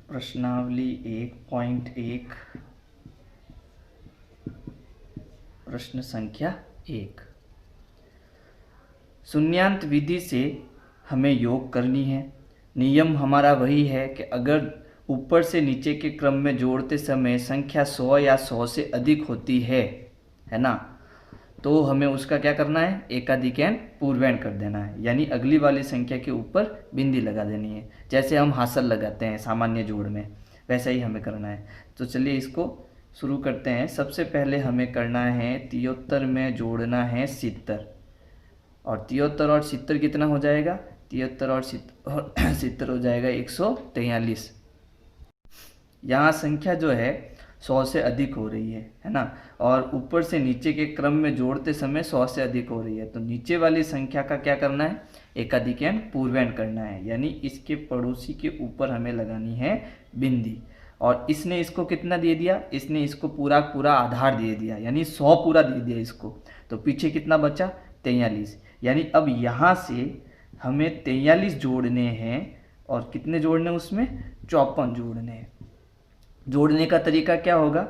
प्रश्नावली 1.1 प्रश्न संख्या 1। शून्यांत विधि से हमें योग करनी है। नियम हमारा वही है कि अगर ऊपर से नीचे के क्रम में जोड़ते समय संख्या 100 या 100 से अधिक होती है ना, तो हमें उसका क्या करना है, एकाधिकैन पूर्वैन कर देना है, यानी अगली वाली संख्या के ऊपर बिंदी लगा देनी है। जैसे हम हासल लगाते हैं सामान्य जोड़ में, वैसा ही हमें करना है। तो चलिए इसको शुरू करते हैं। सबसे पहले हमें करना है 73 में जोड़ना है 70, और 73 और 70 कितना हो जाएगा, 73 और 70 हो जाएगा 143। यहाँ संख्या जो है 100 से अधिक हो रही है ना, और ऊपर से नीचे के क्रम में जोड़ते समय 100 से अधिक हो रही है। तो नीचे वाली संख्या का क्या करना है, एकाधिकैन पूर्वैन करना है, यानी इसके पड़ोसी के ऊपर हमें लगानी है बिंदी। और इसने इसको कितना दे दिया, इसने इसको पूरा पूरा आधार दे दिया, यानी 100 पूरा दे दिया इसको। तो पीछे कितना बचा, 43। यानी अब यहाँ से हमें 43 जोड़ने हैं, और कितने जोड़ने, उसमें 54 जोड़ने हैं। जोड़ने का तरीका क्या होगा,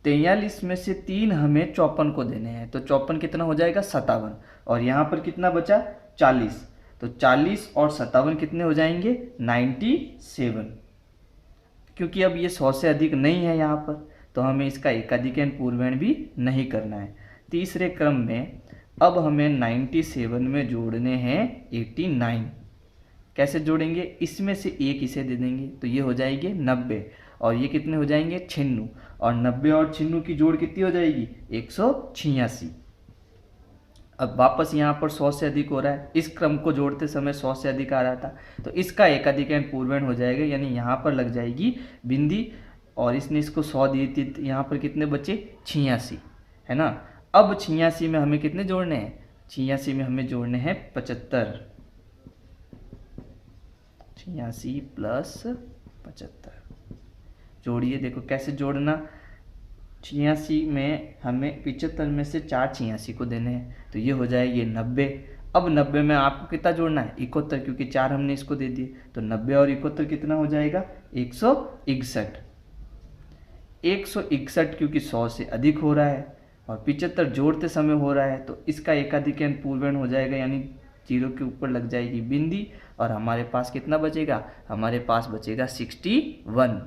43 में से 3 हमें 54 को देने हैं, तो 54 कितना हो जाएगा, 57। और यहाँ पर कितना बचा, 40। तो 40 और 57 कितने हो जाएंगे, 97। क्योंकि अब ये 100 से अधिक नहीं है यहाँ पर, तो हमें इसका एकाधिकैन पूर्वैन भी नहीं करना है। तीसरे क्रम में अब हमें 97 में जोड़ने हैं 89। कैसे जोड़ेंगे, इसमें से एक इसे दे देंगे, तो ये हो जाएंगे 90, और ये कितने हो जाएंगे, 96। और 90 और 96 की जोड़ कितनी हो जाएगी, 186। अब वापस यहाँ पर 100 से अधिक हो रहा है, इस क्रम को जोड़ते समय 100 से अधिक आ रहा था, तो इसका एकाधिकैन पूर्वैन हो जाएगा, यानी यहाँ पर लग जाएगी बिंदी। और इसने इसको 100 दी थी, तो यहाँ पर कितने बचे, 86, है ना। अब 86 में हमें कितने जोड़ने हैं, 86 में हमें जोड़ने हैं 75। 86 प्लस 75 जोड़िए, देखो कैसे जोड़ना। 86 में हमें 75 में से 4 86 को देने हैं, तो ये हो जाएगी 90। अब 90 में आपको कितना जोड़ना है, 71, क्योंकि 4 हमने इसको दे दिए। तो 90 और 71 कितना हो जाएगा, 161। 161 क्योंकि 100 से अधिक हो रहा है, और 75 जोड़ते समय हो रहा है, तो इसका एकाधिकैन पूर्वैन हो जाएगा, यानी 0 के ऊपर लग जाएगी बिंदी। और हमारे पास कितना बचेगा, हमारे पास बचेगा 61।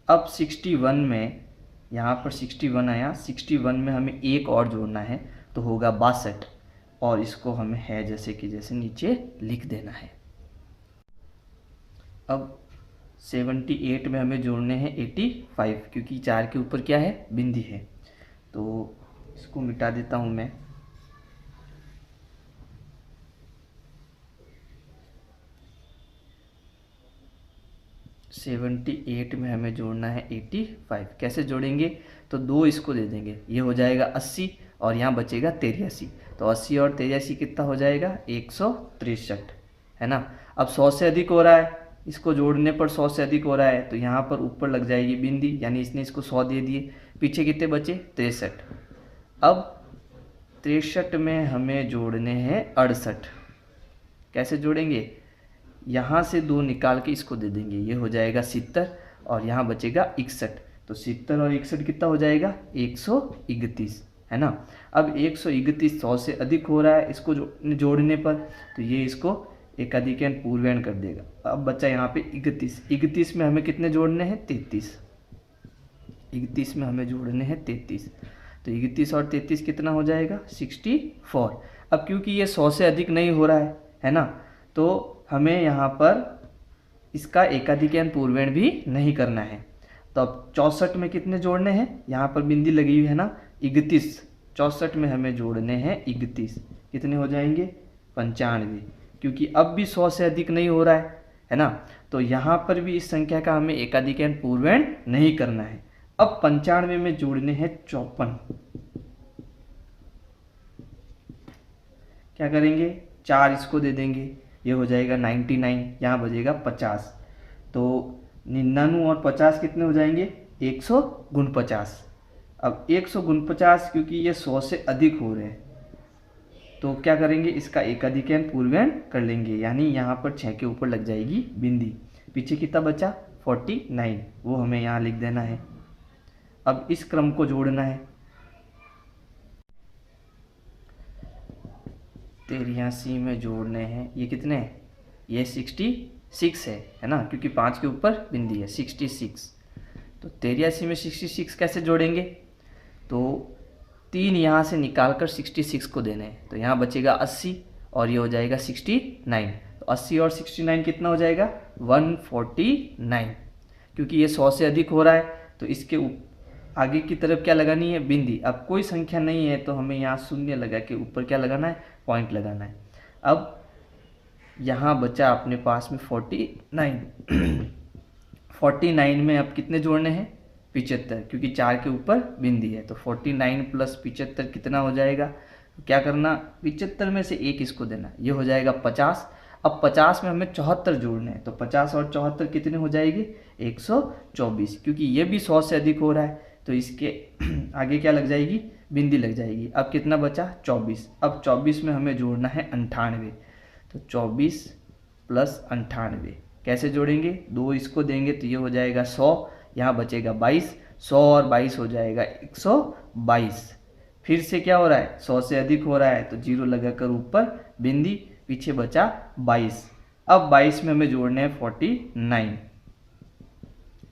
अब 61 में, यहाँ पर 61 आया, 61 में हमें एक और जोड़ना है, तो होगा 62, और इसको हमें है जैसे कि जैसे नीचे लिख देना है। अब 78 में हमें जोड़ने हैं 85, क्योंकि 4 के ऊपर क्या है, बिंदी है। तो इसको मिटा देता हूँ मैं। सेवेंटी 78 में हमें जोड़ना है 85। कैसे जोड़ेंगे, तो 2 इसको दे देंगे, ये हो जाएगा 80, और यहाँ बचेगा 83। तो 80 और 83 कितना हो जाएगा, 163, है ना। अब 100 से अधिक हो रहा है, इसको जोड़ने पर 100 से अधिक हो रहा है, तो यहाँ पर ऊपर लग जाएगी बिंदी, यानी इसने इसको 100 दे दिए। पीछे कितने बचे, 63। अब 63 में हमें जोड़ने हैं 68। कैसे जोड़ेंगे, यहाँ से 2 निकाल के इसको दे देंगे, ये हो जाएगा 70, और यहाँ बचेगा 61। तो 70 और 61 कितना हो जाएगा, 131, है ना। अब 131 100 से अधिक हो रहा है, इसको जोड़ने पर, तो ये इसको एकाधिकैन पूर्वैन कर देगा। अब बच्चा यहाँ पे 31। 31 में हमें कितने जोड़ने हैं, 33। 31 में हमें जोड़ने हैं 33, तो 31 और 33 कितना हो जाएगा, 64। अब क्योंकि ये 100 से अधिक नहीं हो रहा है ना, तो हमें यहाँ पर इसका एकाधिकैन पूर्वैन भी नहीं करना है। तो अब 64 में कितने जोड़ने हैं, यहाँ पर बिंदी लगी हुई है ना, 31। 64 में हमें जोड़ने हैं 31, कितने हो जाएंगे, 95, क्योंकि अब भी 100 से अधिक नहीं हो रहा है ना। तो यहाँ पर भी इस संख्या का हमें एकाधिकैन पूर्वैन नहीं करना है। अब 95 में जोड़ने हैं 54। क्या करेंगे, 4 इसको दे देंगे, ये हो जाएगा 99, यहाँ बजेगा 50। तो 99 और 50 कितने हो जाएंगे, 149। अब 149 क्योंकि ये 100 से अधिक हो रहे हैं, तो क्या करेंगे, इसका एकाधिकैन पूर्वैन कर लेंगे, यानी यहाँ पर 6 के ऊपर लग जाएगी बिंदी। पीछे कितना बचा, 49, वो हमें यहाँ लिख देना है। अब इस क्रम को जोड़ना है। 83 में जोड़ने हैं, ये कितने हैं, ये 66 है ना, क्योंकि 5 के ऊपर बिंदी है 66। तो 83 में 66 कैसे जोड़ेंगे, तो 3 यहाँ से निकाल कर 66 को देने हैं, तो यहाँ बचेगा 80 और ये हो जाएगा 69। तो 80 और 69 कितना हो जाएगा 149, क्योंकि ये 100 से अधिक हो रहा है तो इसके आगे की तरफ क्या लगानी है, बिंदी। अब कोई संख्या नहीं है तो हमें यहाँ शून्य लगा के ऊपर क्या लगाना है, पॉइंट लगाना है। अब यहाँ बचा अपने पास में 49 49 में अब कितने जोड़ने हैं, 75, क्योंकि 4 के ऊपर बिंदी है। तो 49 प्लस 75 कितना हो जाएगा, क्या करना, 75 में से 1 इसको देना, ये हो जाएगा 50। अब 50 में हमें 74 जोड़ने हैं, तो 50 और 74 कितने हो जाएंगे 124, क्योंकि ये भी 100 से अधिक हो रहा है तो इसके आगे क्या लग जाएगी, बिंदी लग जाएगी। अब कितना बचा 24। अब 24 में हमें जोड़ना है 98, तो 24 प्लस 98 कैसे जोड़ेंगे, 2 इसको देंगे तो ये हो जाएगा 100, यहाँ बचेगा 22, 100 और 22 हो जाएगा 122। फिर से क्या हो रहा है, 100 से अधिक हो रहा है तो 0 लगाकर ऊपर बिंदी, पीछे बचा 22। अब 22 में हमें जोड़ने हैं 49,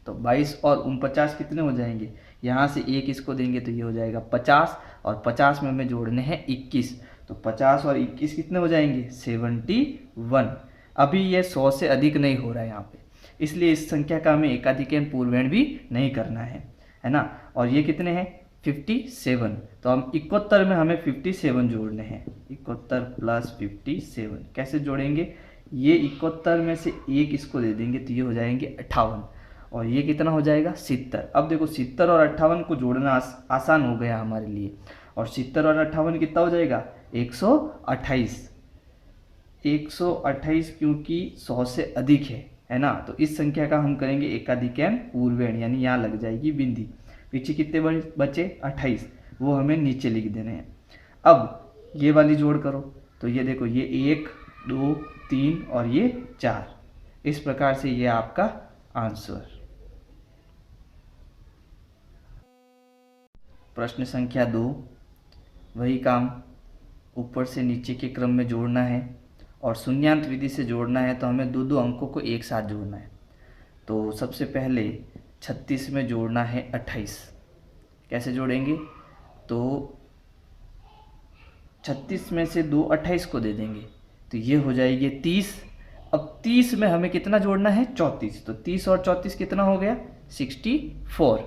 तो 22 और 49 कितने हो जाएंगे, यहाँ से 1 इसको देंगे तो ये हो जाएगा 50, और 50 में हमें जोड़ने हैं 21, तो 50 और 21 कितने हो जाएंगे 71। अभी ये 100 से अधिक नहीं हो रहा है यहाँ पे, इसलिए इस संख्या का हमें एकाधिकैन पूर्वेण भी नहीं करना है ना। और ये कितने हैं 57, तो हम 71 में हमें 57 जोड़ने हैं, 71 प्लस 57 कैसे जोड़ेंगे, ये 71 में से 1 इसको दे देंगे तो ये हो जाएंगे 58, और ये कितना हो जाएगा 70। अब देखो 70 और 58 को जोड़ना आसान हो गया हमारे लिए, और 70 और 58 कितना हो जाएगा 128, 128 क्योंकि 100 से अधिक है ना। तो इस संख्या का हम करेंगे एकाधिकैन पूर्वेण, यानी यहाँ लग जाएगी बिंदी। पीछे कितने बचे 28, वो हमें नीचे लिख देने हैं। अब ये वाली जोड़ करो, तो ये देखो ये 1 2 3 और ये 4, इस प्रकार से ये आपका आंसर। प्रश्न संख्या 2, वही काम, ऊपर से नीचे के क्रम में जोड़ना है और शून्यांत विधि से जोड़ना है, तो हमें 2 अंकों को एक साथ जोड़ना है। तो सबसे पहले 36 में जोड़ना है 28, कैसे जोड़ेंगे, तो 36 में से 2 28 को दे देंगे तो ये हो जाएगी 30। अब 30 में हमें कितना जोड़ना है 34, तो 30 और 34 कितना हो गया 64।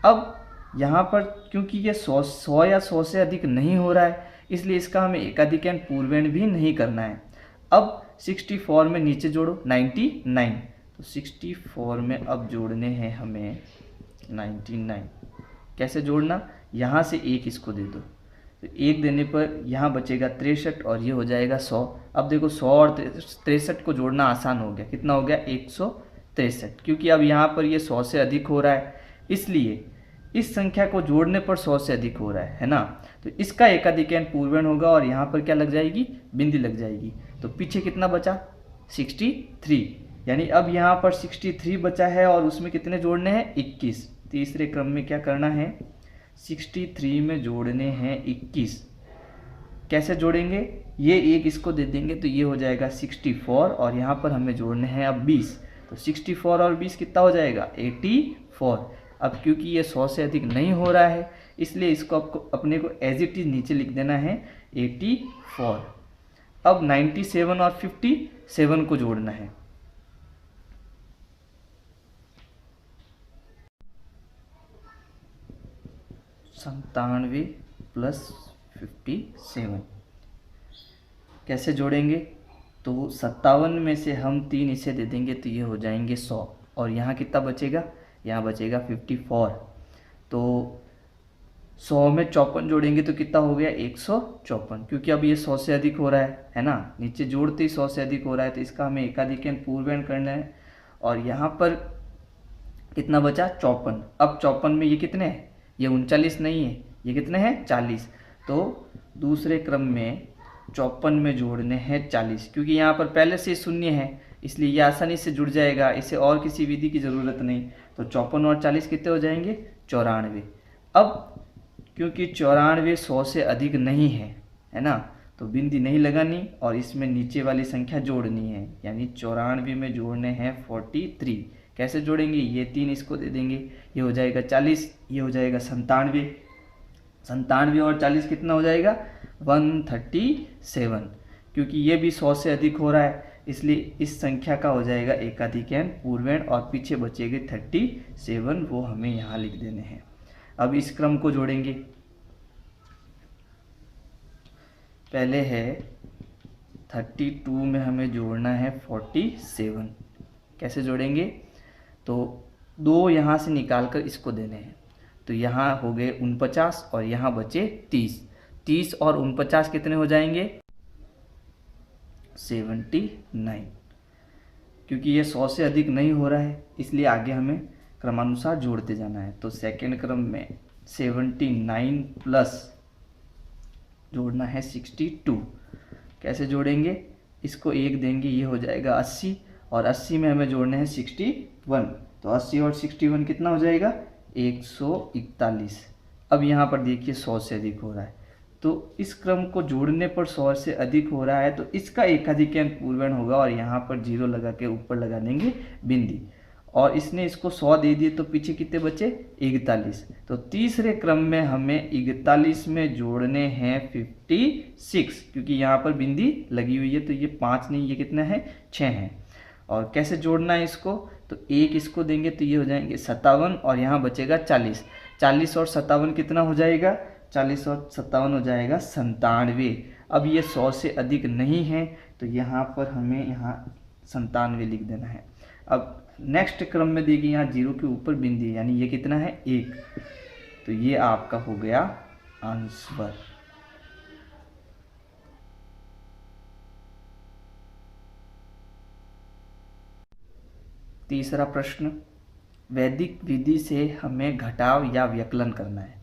अब यहाँ पर क्योंकि ये 100 या 100 से अधिक नहीं हो रहा है, इसलिए इसका हमें एकाधिकैन पूर्वेण भी नहीं करना है। अब 64 में नीचे जोड़ो 99, तो 64 में अब जोड़ने हैं हमें 99, कैसे जोड़ना, यहाँ से 1 इसको दे दो, तो 1 देने पर यहाँ बचेगा 63 और ये हो जाएगा 100। अब देखो 100 और 63 को जोड़ना आसान हो गया, कितना हो गया 163, क्योंकि अब यहाँ पर ये 100 से अधिक हो रहा है, इसलिए इस संख्या को जोड़ने पर 100 से अधिक हो रहा है ना, तो इसका एकाधिकैन पूर्वेण होगा और यहाँ पर क्या लग जाएगी, बिंदी लग जाएगी। तो पीछे कितना बचा 63, यानी अब यहाँ पर 63 बचा है और उसमें कितने जोड़ने हैं 21। तीसरे क्रम में क्या करना है, 63 में जोड़ने हैं 21, कैसे जोड़ेंगे, ये 1 इसको दे देंगे तो ये हो जाएगा 64, और यहाँ पर हमें जोड़ने हैं अब 20, तो 64 और 20 कितना हो जाएगा 84। अब क्योंकि ये 100 से अधिक नहीं हो रहा है, इसलिए इसको आपको अपने को एज इट इज नीचे लिख देना है 84। अब 97 और 57 को जोड़ना है, संतानवे प्लस 57 कैसे जोड़ेंगे, तो 57 में से हम 3 इसे दे देंगे तो ये हो जाएंगे 100, और यहाँ कितना बचेगा, यहाँ बचेगा 54। तो 100 में 54 जोड़ेंगे तो कितना हो गया 154, क्योंकि अब ये 100 से अधिक हो रहा है ना, नीचे जोड़ते ही 100 से अधिक हो रहा है, तो इसका हमें एकाधिकैन पूर्वेण करना है। और यहाँ पर कितना बचा 54। अब 54 में ये कितने हैं, ये 39 नहीं है, ये कितने हैं 40, तो दूसरे क्रम में 54 में जोड़ने हैं 40, क्योंकि यहाँ पर पहले से शून्य है, इसलिए ये आसानी से जुड़ जाएगा, इसे और किसी विधि की ज़रूरत नहीं। तो 54 और 40 कितने हो जाएंगे? 94। अब क्योंकि 94 100 से अधिक नहीं है ना, तो बिंदी नहीं लगानी और इसमें नीचे वाली संख्या जोड़नी है, यानी 94 में जोड़ने हैं 43। कैसे जोड़ेंगे? ये 3 इसको दे देंगे, ये हो जाएगा 40, ये हो जाएगा 97। 97 और 40 कितना हो जाएगा? 137। क्योंकि ये भी 100 से अधिक हो रहा है, इसलिए इस संख्या का हो जाएगा एकाधिकैन पूर्वैन और पीछे बचेगी 37, वो हमें यहाँ लिख देने हैं। अब इस क्रम को जोड़ेंगे। पहले है 32 में हमें जोड़ना है 47। कैसे जोड़ेंगे? तो 2 यहाँ से निकाल कर इसको देने हैं, तो यहाँ हो गए 49 और यहाँ बचे 30। 30 और 49 कितने हो जाएंगे? 79। क्योंकि ये 100 से अधिक नहीं हो रहा है, इसलिए आगे हमें क्रमानुसार जोड़ते जाना है। तो सेकंड क्रम में 79 प्लस जोड़ना है 62। कैसे जोड़ेंगे? इसको 1 देंगे, ये हो जाएगा 80 और 80 में हमें जोड़ने हैं 61। तो 80 और 61 कितना हो जाएगा? 141। अब यहाँ पर देखिए 100 से अधिक हो रहा है, तो इस क्रम को जोड़ने पर 100 से अधिक हो रहा है, तो इसका एकाधिकैन पूर्वैन होगा और यहाँ पर 0 लगा के ऊपर लगा देंगे बिंदी। और इसने इसको 100 दे दिए, तो पीछे कितने बचे? 41। तो तीसरे क्रम में हमें 41 में जोड़ने हैं 56, क्योंकि यहाँ पर बिंदी लगी हुई है, तो ये 5 नहीं, ये कितना है? 6 है। और कैसे जोड़ना है इसको? तो 1 इसको देंगे, तो ये हो जाएंगे 57 और यहाँ बचेगा 40। 40 और 57 कितना हो जाएगा? 40 और 57 हो जाएगा 97। अब ये 100 से अधिक नहीं है, तो यहाँ पर हमें यहाँ 97 लिख देना है। अब नेक्स्ट क्रम में देखिए यहाँ 0 के ऊपर बिंदी, यानी ये कितना है? 1। तो ये आपका हो गया आंसर। तीसरा प्रश्न, वैदिक विधि से हमें घटाव या व्यकलन करना है,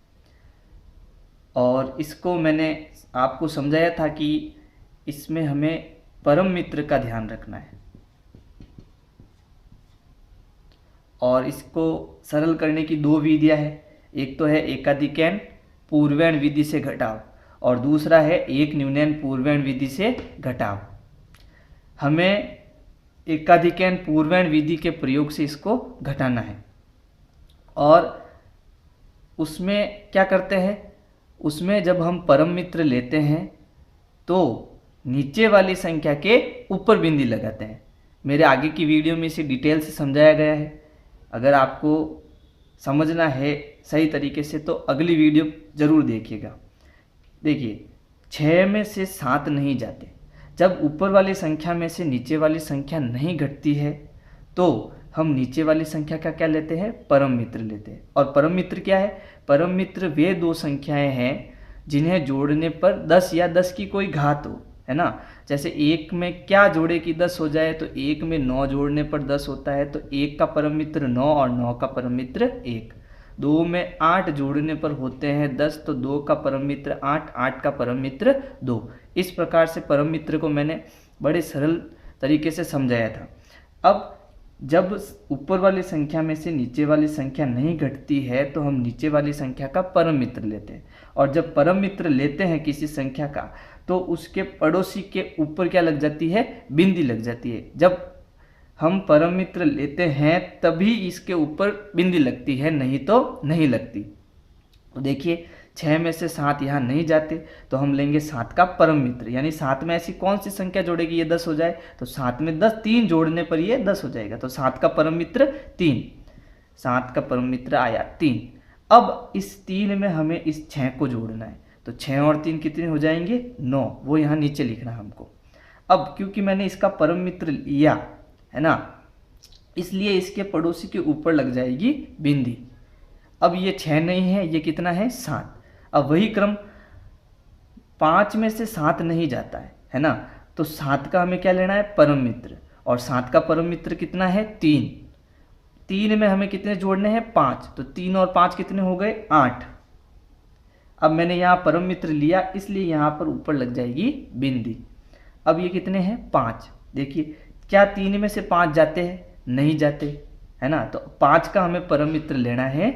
और इसको मैंने आपको समझाया था कि इसमें हमें परम मित्र का ध्यान रखना है। और इसको सरल करने की 2 विधियां हैं, एक तो है एकाधिकैन पूर्वैन विधि से घटाव और दूसरा है एक न्यूनैन पूर्वैन विधि से घटाव। हमें एकाधिकैन पूर्वैन विधि के प्रयोग से इसको घटाना है। और उसमें क्या करते हैं? उसमें जब हम परम मित्र लेते हैं तो नीचे वाली संख्या के ऊपर बिंदी लगाते हैं। मेरे आगे की वीडियो में इसे डिटेल से समझाया गया है। अगर आपको समझना है सही तरीके से तो अगली वीडियो ज़रूर देखिएगा। देखिए 6 में से 7 नहीं जाते। जब ऊपर वाली संख्या में से नीचे वाली संख्या नहीं घटती है तो हम नीचे वाली संख्या का क्या लेते हैं? परम मित्र लेते हैं। और परम मित्र क्या है? परम मित्र वे 2 संख्याएं हैं जिन्हें जोड़ने पर 10 या 10 की कोई घात हो, है ना। जैसे 1 में क्या जोड़े कि 10 हो जाए, तो 1 में 9 जोड़ने पर 10 होता है, तो 1 का परम मित्र 9 और 9 का परम मित्र 1। 2 में 8 जोड़ने पर होते हैं 10, तो 2 का परम मित्र 8, 8 का परम मित्र 2। इस प्रकार से परम मित्र को मैंने बड़े सरल तरीके से समझाया था। अब जब ऊपर वाली संख्या में से नीचे वाली संख्या नहीं घटती है तो हम नीचे वाली संख्या का परम मित्र लेते हैं। और जब परम मित्र लेते हैं किसी संख्या का तो उसके पड़ोसी के ऊपर क्या लग जाती है? बिंदी लग जाती है। जब हम परम मित्र लेते हैं तभी इसके ऊपर बिंदी लगती है, नहीं तो नहीं लगती। तो देखिए 6 में से 7 यहाँ नहीं जाते, तो हम लेंगे 7 का परम मित्र, यानी 7 में ऐसी कौन सी संख्या जोड़ेगी ये 10 हो जाए, तो 7 में 10 3 जोड़ने पर ये 10 हो जाएगा। तो 7 का परम मित्र 3, 7 का परम मित्र आया 3। अब इस 3 में हमें इस 6 को जोड़ना है, तो 6 और 3 कितने हो जाएंगे? 9, वो यहाँ नीचे लिखना है हमको। अब क्योंकि मैंने इसका परम मित्र लिया है ना, इसलिए इसके पड़ोसी के ऊपर लग जाएगी बिंदी। अब ये 6 नहीं है, ये कितना है? 7। अब वही क्रम 5 में से 7 नहीं जाता है ना, तो 7 का हमें क्या लेना है? परम मित्र। और 7 का परम मित्र कितना है? 3। 3 में हमें कितने जोड़ने हैं? 5। तो 3 और 5 कितने हो गए? 8। अब मैंने यहाँ परम मित्र लिया, इसलिए यहाँ पर ऊपर लग जाएगी बिंदी। अब ये कितने हैं? 5। देखिए क्या 3 में से 5 जाते हैं? नहीं जाते, है ना। तो 5 का हमें परम मित्र लेना है,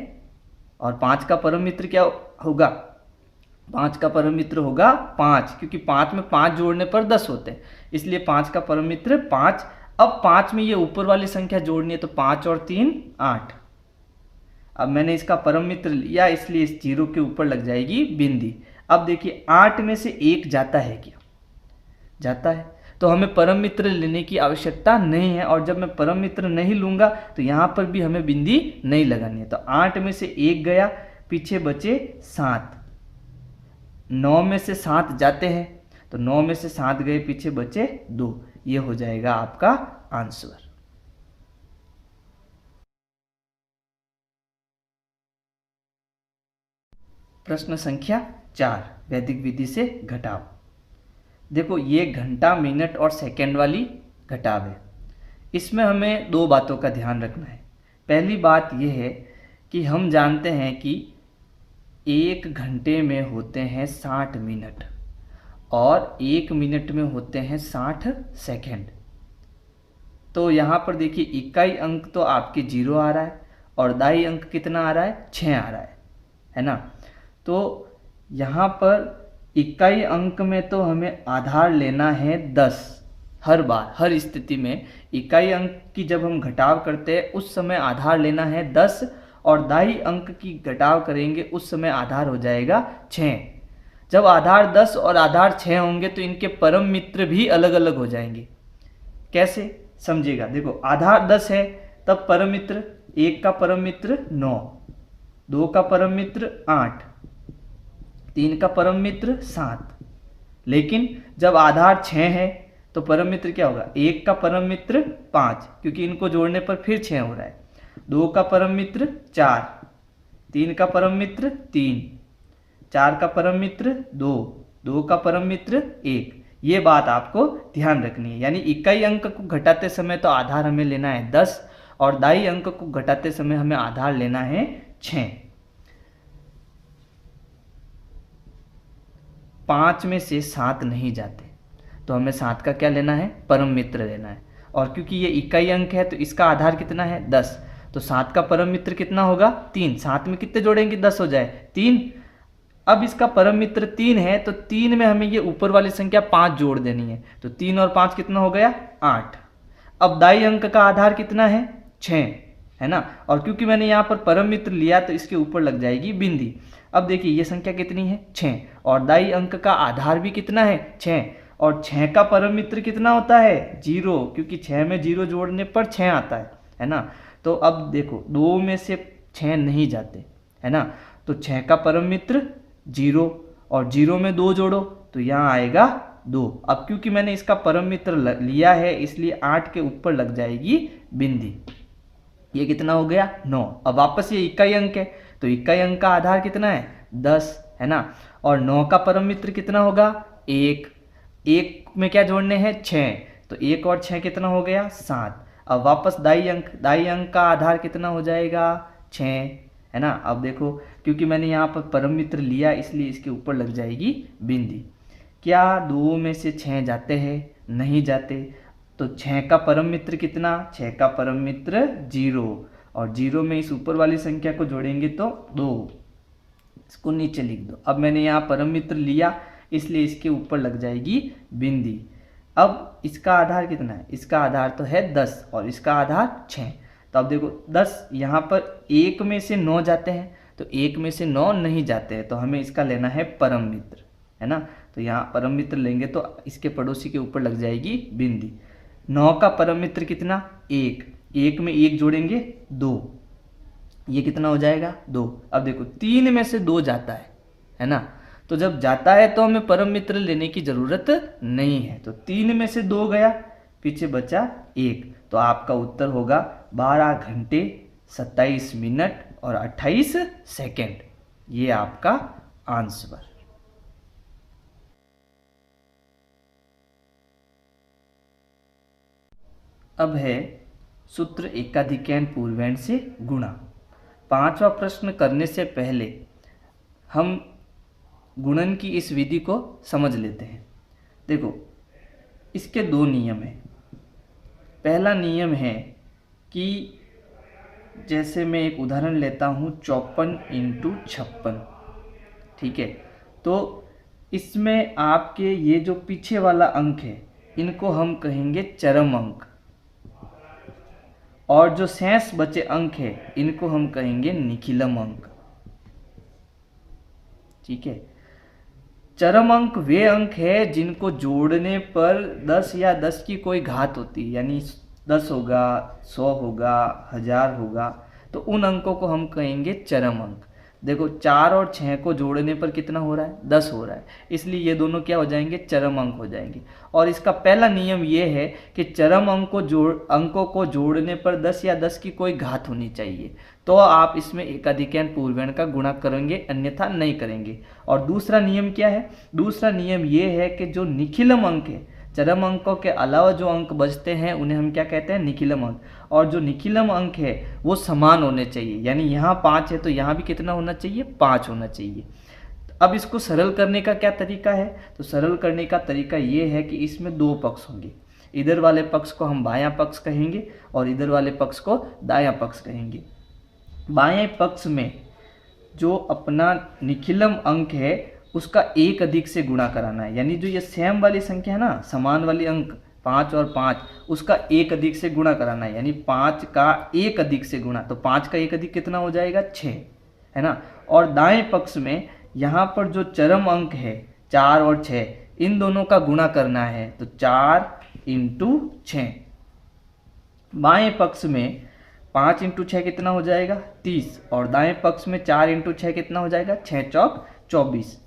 और 5 का परम मित्र क्या होगा? 5 का परम मित्र होगा 5, क्योंकि 5 में 5 जोड़ने पर 10 होते हैं, इसलिए 5 का परम मित्र 5। अब 5 में ये ऊपर वाली संख्या जोड़नी है, तो 5 और 3 8। अब मैंने इसका परम मित्र लिया, इसलिए इस 0 के ऊपर लग जाएगी बिंदी। अब देखिए 8 में से 1 जाता है क्या? जाता है, तो हमें परम मित्र लेने की आवश्यकता नहीं है, और जब मैं परम मित्र नहीं लूंगा तो यहाँ पर भी हमें बिंदी नहीं लगानी है। तो 8 में से 1 गया, पीछे बचे 7। 9 में से 7 जाते हैं, तो 9 में से 7 गए, पीछे बचे 2। ये हो जाएगा आपका आंसर। प्रश्न संख्या 4, वैदिक विधि से घटाव। देखो ये घंटा, मिनट और सेकंड वाली घटाव है। इसमें हमें 2 बातों का ध्यान रखना है। पहली बात यह है कि हम जानते हैं कि 1 घंटे में होते हैं 60 मिनट, और 1 मिनट में होते हैं 60 सेकंड। तो यहाँ पर देखिए इकाई अंक तो आपके 0 आ रहा है, और दाई अंक कितना आ रहा है? 6 आ रहा है ना। तो यहाँ पर इकाई अंक में तो हमें आधार लेना है 10। हर बार, हर स्थिति में इकाई अंक की जब हम घटाव करते हैं उस समय आधार लेना है 10, और दाई अंक की घटाव करेंगे उस समय आधार हो जाएगा 6। जब आधार 10 और आधार 6 होंगे तो इनके परम मित्र भी अलग अलग हो जाएंगे। कैसे समझिएगा? देखो आधार 10 है, तब परम मित्र, 1 का परम मित्र 9, 2 का परम मित्र 8, 3 का परम मित्र 7। लेकिन जब आधार 6 है तो परम मित्र क्या होगा? 1 का परम मित्र 5, क्योंकि इनको जोड़ने पर फिर 6 हो रहा है। 2 का परम मित्र 4, 3 का परम मित्र 3, 4 का परम मित्र 2, 2 का परम मित्र 1। ये बात आपको ध्यान रखनी है। यानी इकाई अंक को घटाते समय तो आधार हमें लेना है 10, और दाई अंक को घटाते समय हमें आधार लेना है 6। 5 में से 7 नहीं जाते, तो हमें 7 का क्या लेना है? परम मित्र लेना है। और क्योंकि ये इकाई अंक है तो इसका आधार कितना है? 10। तो 7 का परम मित्र कितना होगा? 3। 7 में कितने जोड़ेंगे? 10 हो जाए, 3। अब इसका परम मित्र 3 है, तो 3 में हमें ये ऊपर वाली संख्या 5 जोड़ देनी है, तो 3 और 5 कितना हो गया? 8। अब दाई अंक का आधार कितना है? 6, है ना। और क्योंकि मैंने यहाँ पर परम मित्र लिया तो इसके ऊपर लग जाएगी बिंदी। अब देखिए ये संख्या कितनी है? 6, और दाई अंक का आधार भी कितना है? 6, और 6 का परम मित्र कितना होता है? 0, क्योंकि 6 में 0 जोड़ने पर 6 आता है ना। तो अब देखो 2 में से 6 नहीं जाते, है ना। तो 6 का परम मित्र 0, और 0 में 2 जोड़ो तो यहाँ आएगा 2। अब क्योंकि मैंने इसका परम मित्र लिया है इसलिए 8 के ऊपर लग जाएगी बिंदी। ये कितना हो गया? 9। अब वापस ये इकाई अंक है, तो इकाई अंक का आधार कितना है? 10, है ना। और 9 का परम मित्र कितना होगा? 1। 1 में क्या जोड़ने हैं? 6, तो 1 और 6 कितना हो गया? 7। अब वापस दाई अंक का आधार कितना हो जाएगा? 6, है ना। अब देखो क्योंकि मैंने यहाँ पर परम मित्र लिया इसलिए इसके ऊपर लग जाएगी बिंदी। क्या 2 में से 6 जाते हैं? नहीं जाते। तो 6 का परम मित्र कितना? 6 का परम मित्र 0, और 0 में इस ऊपर वाली संख्या को जोड़ेंगे तो 2। इसको नीचे लिख दो। अब मैंने यहाँ परम मित्र लिया इसलिए इसके ऊपर लग जाएगी बिंदी। अब इसका आधार कितना है? इसका आधार तो है 10, और इसका आधार 6। तो अब देखो 10, यहाँ पर 1 में से 9 जाते हैं, तो 1 में से 9 नहीं जाते हैं, तो हमें इसका लेना है परम मित्र, है ना। तो यहाँ परम मित्र लेंगे तो इसके पड़ोसी के ऊपर लग जाएगी बिंदी। 9 का परम मित्र कितना? 1। 1 में 1 जोड़ेंगे 2, ये कितना हो जाएगा? 2। अब देखो 3 में से 2 जाता है ना। तो जब जाता है तो हमें परम मित्र लेने की जरूरत नहीं है, तो 3 में से 2 गया, पीछे बचा 1। तो आपका उत्तर होगा 12 घंटे 27 मिनट और 28 सेकेंड। ये आपका आंसर। अब है सूत्र एकाधिकैन पूर्वैन से गुणा। 5वां प्रश्न करने से पहले हम गुणन की इस विधि को समझ लेते हैं। देखो इसके 2 नियम हैं। पहला नियम है कि जैसे मैं एक उदाहरण लेता हूँ 54 इंटू 56, ठीक है। तो इसमें आपके ये जो पीछे वाला अंक है इनको हम कहेंगे चरम अंक, और जो शेष बचे अंक है इनको हम कहेंगे निखिलम अंक, ठीक है। चरम अंक वे अंक है जिनको जोड़ने पर 10 या 10 की कोई घात होती है, यानी 10 होगा, 100 होगा, 1000 होगा, तो उन अंकों को हम कहेंगे चरम अंक। देखो 4 और 6 को जोड़ने पर कितना हो रहा है, 10 हो रहा है, इसलिए ये दोनों क्या हो जाएंगे, चरम अंक हो जाएंगे। और इसका पहला नियम ये है कि चरम अंकों को जोड़ने पर 10 या 10 की कोई घात होनी चाहिए, तो आप इसमें एकाधिकैन पूर्वैन का गुणा करेंगे, अन्यथा नहीं करेंगे। और दूसरा नियम क्या है, दूसरा नियम ये है कि जो निखिलम अंक है, चरम अंकों के अलावा जो अंक बचते हैं उन्हें हम क्या कहते हैं, निखिलम अंक। और जो निखिलम अंक है वो समान होने चाहिए, यानी यहाँ 5 है तो यहाँ भी कितना होना चाहिए, 5 होना चाहिए। अब इसको सरल करने का क्या तरीका है, तो सरल करने का तरीका ये है कि इसमें दो पक्ष होंगे, इधर वाले पक्ष को हम बायां पक्ष कहेंगे और इधर वाले पक्ष को दायां पक्ष कहेंगे। बाएं पक्ष में जो अपना निखिलम अंक है उसका एक अधिक से गुणा कराना है, यानी जो ये सेम वाली संख्या है ना, समान वाली अंक 5 और 5, उसका एक अधिक से गुणा कराना है, यानी 5 का एक अधिक से गुणा, तो 5 का एक अधिक कितना हो जाएगा, 6, है ना। और दाएं पक्ष में यहाँ पर जो चरम अंक है 4 और 6, इन दोनों का गुणा करना है, तो 4 इंटू 6। बाएं पक्ष में 5 इंटू 6 कितना हो जाएगा, 30, और दाएं पक्ष में 4 इंटू 6 कितना हो जाएगा, 6 चौक 24।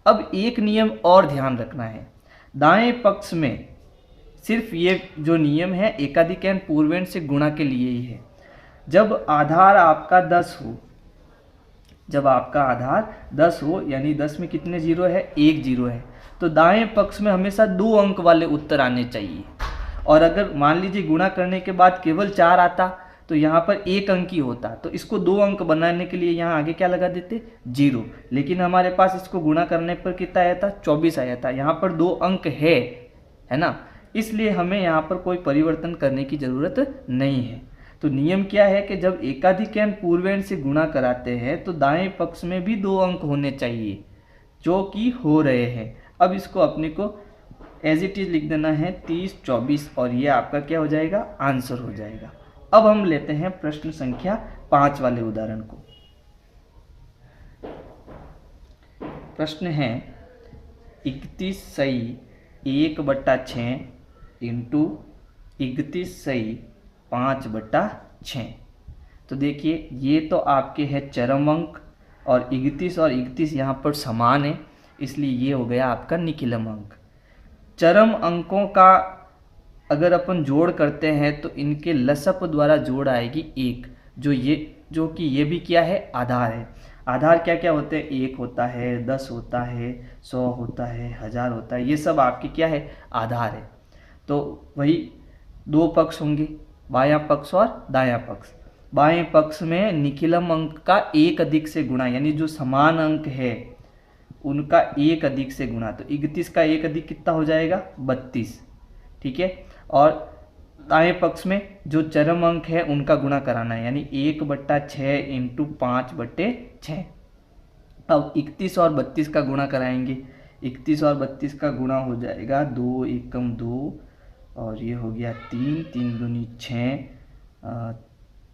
अब एक नियम और ध्यान रखना है, दाएं पक्ष में सिर्फ ये जो नियम है एकाधिकैन पूर्वेन से गुणा के लिए ही है। जब आधार आपका 10 हो, जब आपका आधार 10 हो, यानी 10 में कितने जीरो है, एक जीरो है, तो दाएं पक्ष में हमेशा 2 अंक वाले उत्तर आने चाहिए। और अगर मान लीजिए गुणा करने के बाद केवल 4 आता तो यहाँ पर एक अंक ही होता, तो इसको 2 अंक बनाने के लिए यहाँ आगे क्या लगा देते, 0। लेकिन हमारे पास इसको गुणा करने पर कितना आया था, 24 आया था, यहाँ पर 2 अंक है ना, इसलिए हमें यहाँ पर कोई परिवर्तन करने की ज़रूरत नहीं है। तो नियम क्या है कि जब एकाधिकैन पूर्वेन से गुणा कराते हैं तो दाएं पक्ष में भी 2 अंक होने चाहिए, जो कि हो रहे हैं। अब इसको अपने को एज इट इज लिख देना है 30 24, और ये आपका क्या हो जाएगा, आंसर हो जाएगा। अब हम लेते हैं प्रश्न संख्या 5 वाले उदाहरण को। प्रश्न है 31 सही 1/6 इंटू 31 सही 5/6। तो देखिए ये तो आपके है चरम अंक, और 31 और 31 यहाँ पर समान है, इसलिए ये हो गया आपका निखिलम अंक। चरम अंकों का अगर अपन जोड़ करते हैं तो इनके लसप द्वारा जोड़ आएगी 1, जो कि ये भी क्या है, आधार है। आधार क्या क्या होते हैं, 1 होता है, 10 होता है, 100 होता है, 1000 होता है, ये सब आपके क्या है, आधार है। तो वही 2 पक्ष होंगे, बायां पक्ष और दायां पक्ष। बाएं पक्ष में निखिलम अंक का एक अधिक से गुणा, यानी जो समान अंक है उनका एक अधिक से गुणा, तो 31 का एक अधिक कितना हो जाएगा, 32, ठीक है। और दाएं पक्ष में जो चरम अंक है उनका गुणा कराना है, यानी 1/6 इंटू 5/6। अब 31 और 32 का गुणा कराएंगे, 31 और 32 का गुणा हो जाएगा 2 एकम 2, और ये हो गया 3, 3 दूनी 6,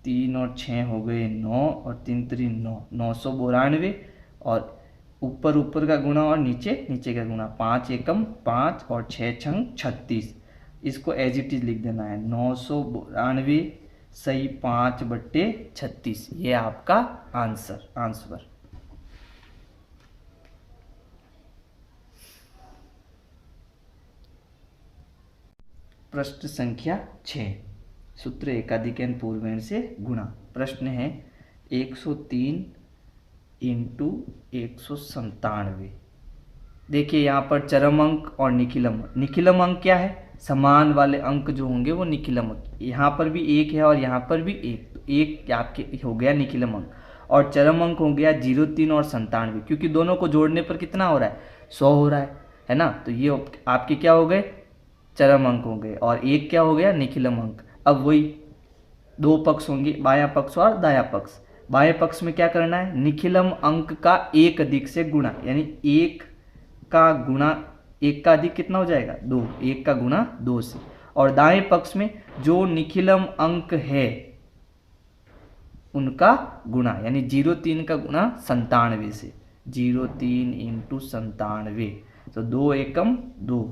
3 और 6 हो गए 9, और 3 3 9, 992, और ऊपर का गुणा और नीचे का गुणा, 5 एकम 5 और 6 छंग 36। इसको एज इट इज लिख देना है 992 सही 5/36, ये आपका आंसर। प्रश्न संख्या 6, सूत्र एकाधिकैन पूर्वेन से गुणा। प्रश्न है 103 इंटू 197। देखिए यहाँ पर चरम अंक और निखिलम अंक क्या है, समान वाले अंक जो होंगे वो निखिलम अंक। यहाँ पर भी 1 है और यहाँ पर भी 1, तो 1 आपके हो गया निखिलम अंक, और चरम अंक हो गया 0, 3 और 97, क्योंकि दोनों को जोड़ने पर कितना हो रहा है, 100 हो रहा है ना। तो ये आपके क्या हो गए, चरम अंक हो गए, और 1 क्या हो गया, निखिलम अंक। अब वही दो पक्ष होंगे, बायां पक्ष और दायां पक्ष। बाएं पक्ष में क्या करना है, निखिलम अंक का एक अधिक से गुणा, यानी एक का गुणा, एक का अधिक कितना हो जाएगा 2, एक का गुणा 2 से। और दाएं पक्ष में जो निखिलम अंक है उनका गुणा, यानी 0,3 का गुणा 97 से, 0,3 इंटू 97, तो 2 एकम 2।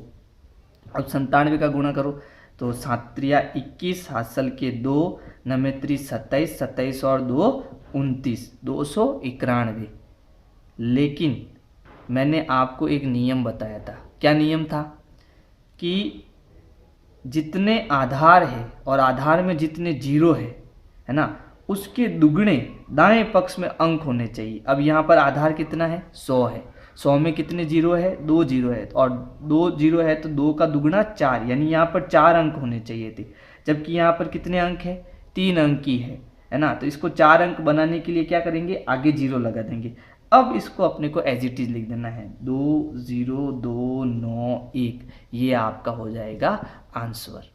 अब 97 का गुणा करो तो 7 21, हासिल के 2, 9 27, 27 और 2 29, 291। लेकिन मैंने आपको एक नियम बताया था, क्या नियम था कि जितने आधार है और आधार में जितने जीरो है ना, उसके दुगने दाएं पक्ष में अंक होने चाहिए। अब यहाँ पर आधार कितना है 100 है, 100 में कितने जीरो है 2 जीरो है, और 2 जीरो है तो 2 का दुगना 4, यानी यहाँ पर 4 अंक होने चाहिए थे, जबकि यहाँ पर कितने अंक है 3 अंक की है ना। तो इसको 4 अंक बनाने के लिए क्या करेंगे, आगे जीरो लगा देंगे। अब इसको अपने को एज इट इज लिख देना है 2 0 2 9 1, ये आपका हो जाएगा आंसर।